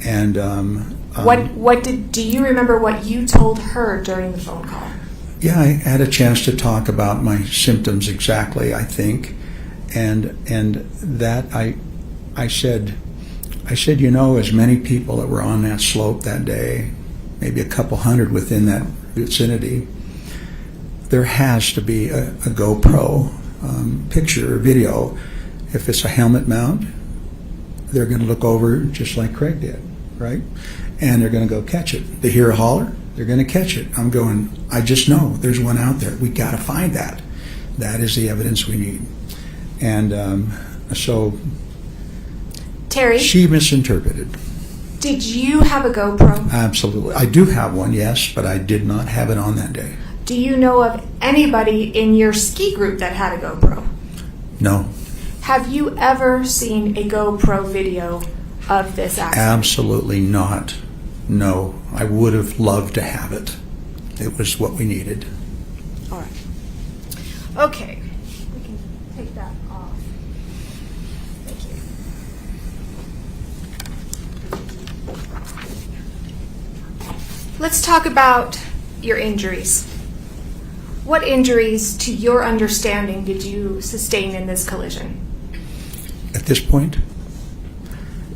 And do you remember what you told her during the phone call? Yeah, I had a chance to talk about my symptoms exactly, I think, and that I said, you know, as many people that were on that slope that day, maybe a couple hundred within that vicinity, there has to be a GoPro picture or video. If it's a helmet mount, they're going to look over just like Craig did, right? And they're going to go catch it. They hear a holler, they're going to catch it. I'm going, I just know there's one out there. We got to find that. That is the evidence we need. And so Terry, she misinterpreted. Did you have a GoPro? Absolutely. I do have one, yes, but I did not have it on that day. Do you know of anybody in your ski group that had a GoPro? No. Have you ever seen a GoPro video of this accident? Absolutely not. No. I would have loved to have it. It was what we needed. All right. Okay. We can take that off. Thank you. Let's talk about your injuries. What injuries, to your understanding, did you sustain in this collision? At this point?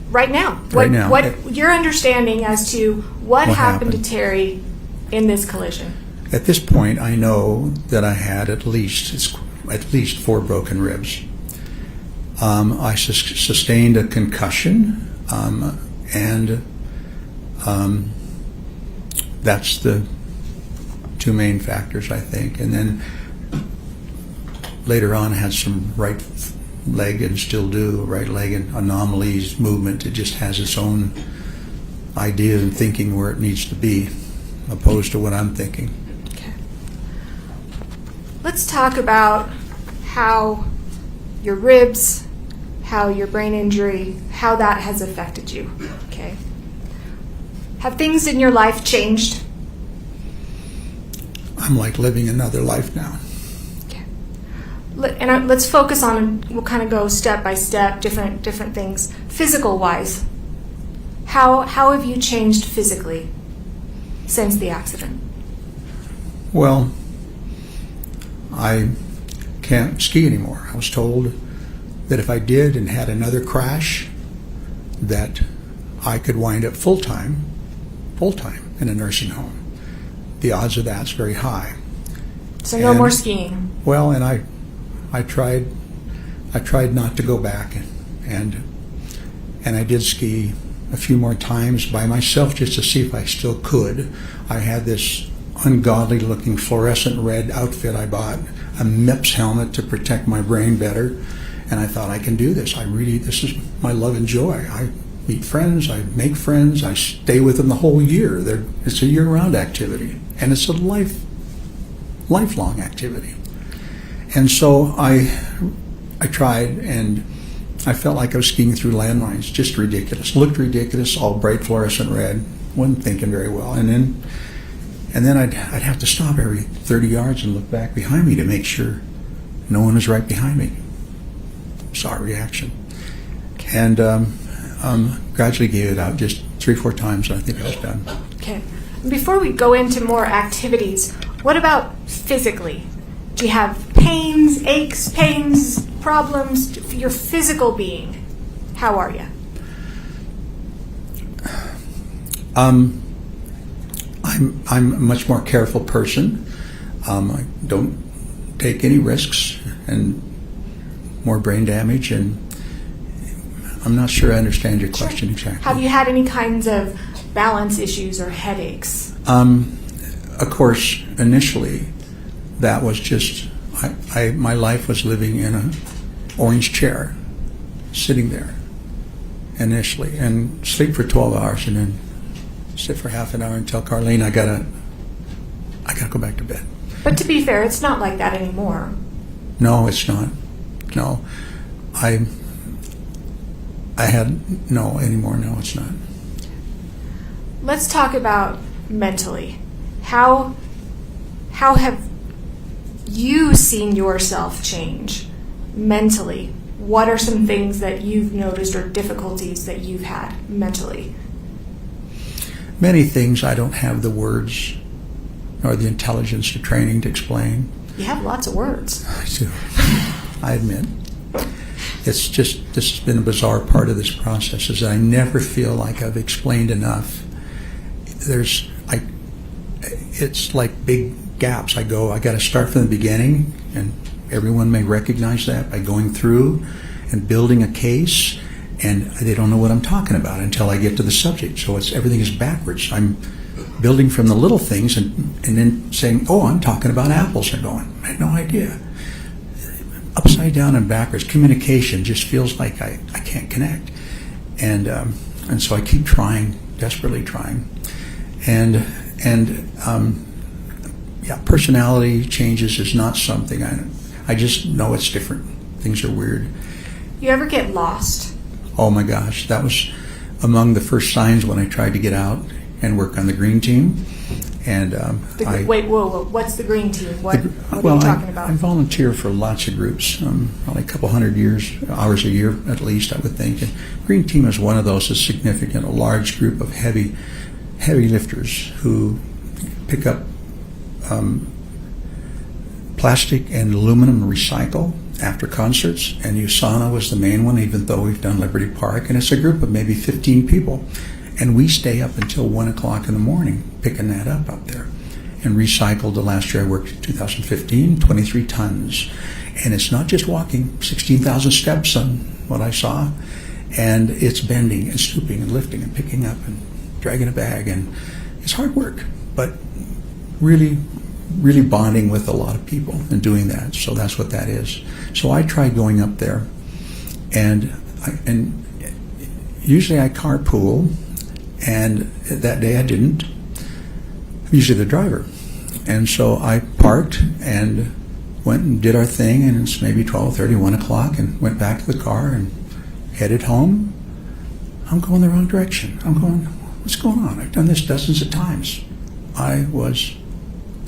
Right now. Right now. What your understanding as to what happened to Terry in this collision? At this point, I know that I had at least 4 broken ribs. I sustained a concussion, and that's the 2 main factors, I think. And then later on, I had some right leg, and still do, right leg and anomalies, movement. It just has its own idea and thinking where it needs to be, opposed to what I'm thinking. Okay. Let's talk about how your ribs, how your brain injury, how that has affected you. Okay. Have things in your life changed? I'm like living another life now. Okay. And let's focus on, we'll kind of go step by step, different things. Physical wise, how have you changed physically since the accident? Well, I can't ski anymore. I was told that if I did and had another crash, that I could wind up full-time in a nursing home. The odds of that's very high. So no more skiing. Well, and I tried not to go back, and I did ski a few more times by myself just to see if I still could. I had this ungodly looking fluorescent red outfit I bought, a MIPS helmet to protect my brain better, and I thought I can do this. This is my love and joy. I meet friends, I make friends, I stay with them the whole year. It's a year-round activity, and it's a lifelong activity. And so I tried, and I felt like I was skiing through landmines, just ridiculous. Looked ridiculous, all bright fluorescent red. Wasn't thinking very well. And then I'd have to stop every 30 yards and look back behind me to make sure no one was right behind me. Saw a reaction. And gradually gave it out, just 3-4 times, and I think I was done. Okay. Before we go into more activities, what about physically? Do you have pains, aches, pains, problems? Your physical being, how are you? I'm a much more careful person. I don't take any risks, and more brain damage, and I'm not sure I understand your question exactly. Have you had any kinds of balance issues or headaches? Of course, initially, that was just, my life was living in an orange chair, sitting there initially, and sleep for 12 hours, and then sit for half an hour and tell Carlene I gotta go back to bed. But to be fair, it's not like that anymore. No, it's not. No, I had no anymore. No, it's not. Let's talk about mentally. How have you seen yourself change mentally? What are some things that you've noticed or difficulties that you've had mentally? Many things I don't have the words nor the intelligence or training to explain. You have lots of words. I do. I admit. It's just, this has been a bizarre part of this process, is that I never feel like I've explained enough. It's like big gaps. I got to start from the beginning, and everyone may recognize that by going through and building a case, and they don't know what I'm talking about until I get to the subject. So everything is backwards. I'm building from the little things and then saying, oh, I'm talking about apples. They're going, I had no idea. Upside down and backwards. Communication just feels like I can't connect. And so I keep trying, desperately trying. And personality changes is not something I just know it's different. Things are weird. You ever get lost? Oh my gosh, that was among the first signs when I tried to get out and work on the green team. And wait, whoa! What's the green team? What are you talking about? I volunteer for lots of groups, probably a couple hundred hours a year at least, I would think. And green team is one of those that's significant. A large group of heavy lifters who pick up plastic and aluminum recycle after concerts. And USANA was the main one, even though we've done Liberty Park. And it's a group of maybe 15 people. And we stay up until 1 o'clock in the morning picking that up there. And recycled, the last year I worked in 2015, 23 tons. And it's not just walking, 16,000 steps on what I saw. And it's bending and stooping and lifting and picking up and dragging a bag. And it's hard work, but really, really bonding with a lot of people and doing that. So that's what that is. So I tried going up there. And usually I carpool. And that day I didn't. I'm usually the driver. And so I parked and went and did our thing, and it's maybe 12:30, 1 o'clock, and went back to the car and headed home. I'm going the wrong direction. I'm going, what's going on? I've done this dozens of times. I was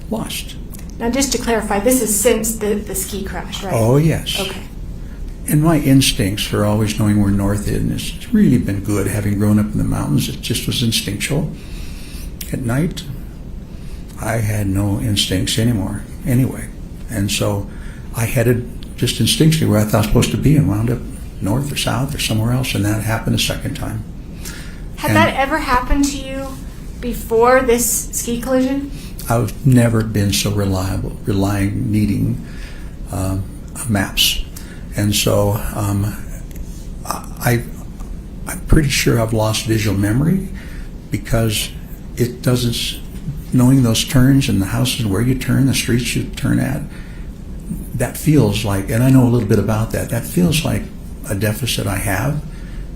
lost. Now, just to clarify, this is since the ski crash, right? Oh, yes. Okay. And my instincts for always knowing where north is, and it's really been good having grown up in the mountains. It just was instinctual. At night, I had no instincts anymore, anyway. And so I headed just instinctually where I thought I was supposed to be and wound up north or south or somewhere else, and that happened a second time. Had that ever happened to you before this ski collision? I've never been so needing maps. And so I'm pretty sure I've lost visual memory because it doesn't, knowing those turns and the houses where you turn, the streets you turn at, that feels like, and I know a little bit about that, that feels like a deficit I have,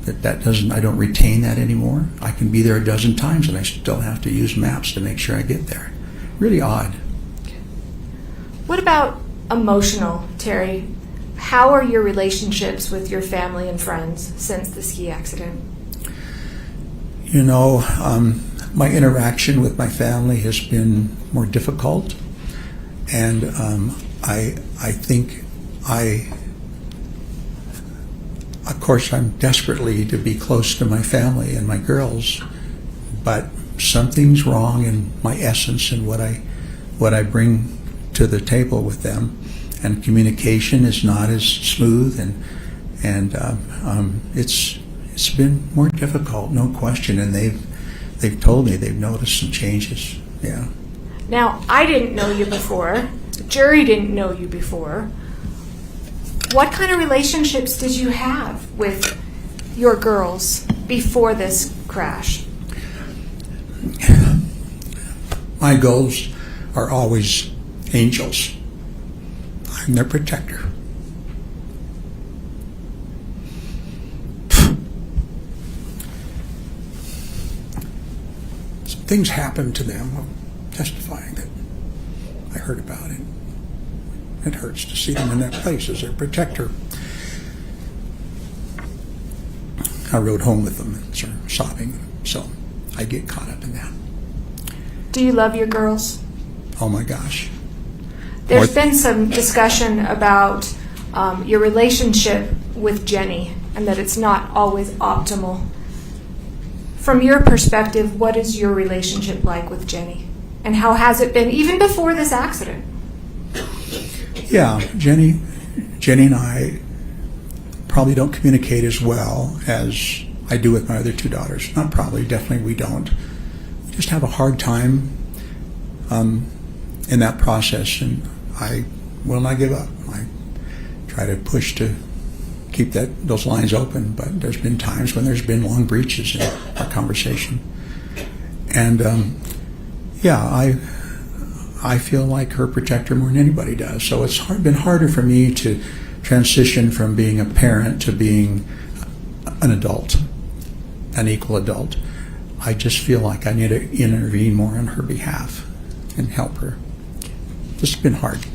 I don't retain that anymore. I can be there a dozen times and I still have to use maps to make sure I get there. Really odd. What about emotional, Terry? How are your relationships with your family and friends since the ski accident? You know, my interaction with my family has been more difficult, and I think of course, I'm desperately to be close to my family and my girls, but something's wrong in my essence and what I bring to the table with them. And communication is not as smooth, and it's been more difficult, no question. And they've told me they've noticed some changes. Yeah. Now, I didn't know you before. The jury didn't know you before. What kind of relationships did you have with your girls before this crash? My goals are always angels. I'm their protector. Some things happened to them while testifying that I heard about it. It hurts to see them in that place as their protector. I rode home with them and started sobbing, so I get caught up in that. Do you love your girls? Oh my gosh. There's been some discussion about your relationship with Jenny and that it's not always optimal from your perspective, what is your relationship like with Jenny? And how has it been even before this accident? Yeah, Jenny and I probably don't communicate as well as I do with my other two daughters. Not probably, definitely we don't. We just have a hard time in that process, and I will not give up. I try to push to keep those lines open, but there's been times when there's been long breaches in our conversation. And I feel like her protector more than anybody does. So it's been harder for me to transition from being a parent to being an adult, an equal adult. I just feel like I need to intervene more on her behalf and help her. It's been hard.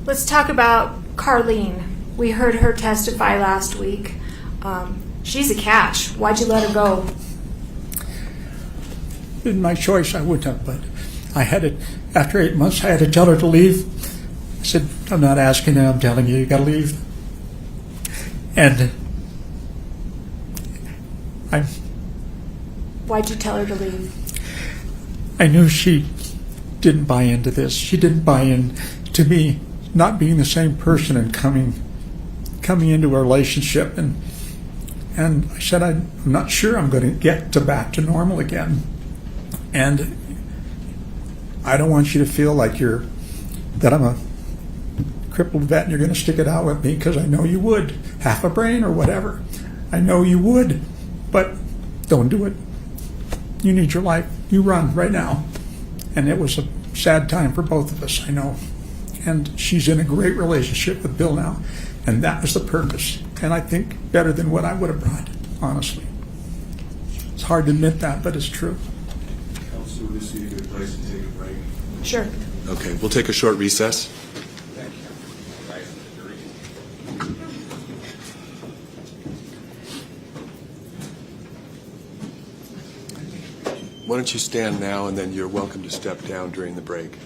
Let's talk about Carlene. We heard her testify last week. She's a catch. Why'd you let her go? In my choice, I wouldn't have, but I had it. After 8 months, I had to tell her to leave. I said, I'm not asking you, I'm telling you, you got to leave. And Why'd you tell her to leave? I knew she didn't buy into this. She didn't buy in to me not being the same person and coming into a relationship. And I said, I'm not sure I'm going to get back to normal again. And I don't want you to feel like that I'm a crippled vet and you're going to stick it out with me, because I know you would. Half a brain or whatever. I know you would, but don't do it. You need your life. You run right now. And it was a sad time for both of us, I know. And she's in a great relationship with Bill now. And that was the purpose. And I think better than what I would have brought, honestly. It's hard to admit that, but it's true. Council, would this be a good place to take a break? Sure. Okay, we'll take a short recess. Why don't you stand now, and then you're welcome to step down during the break.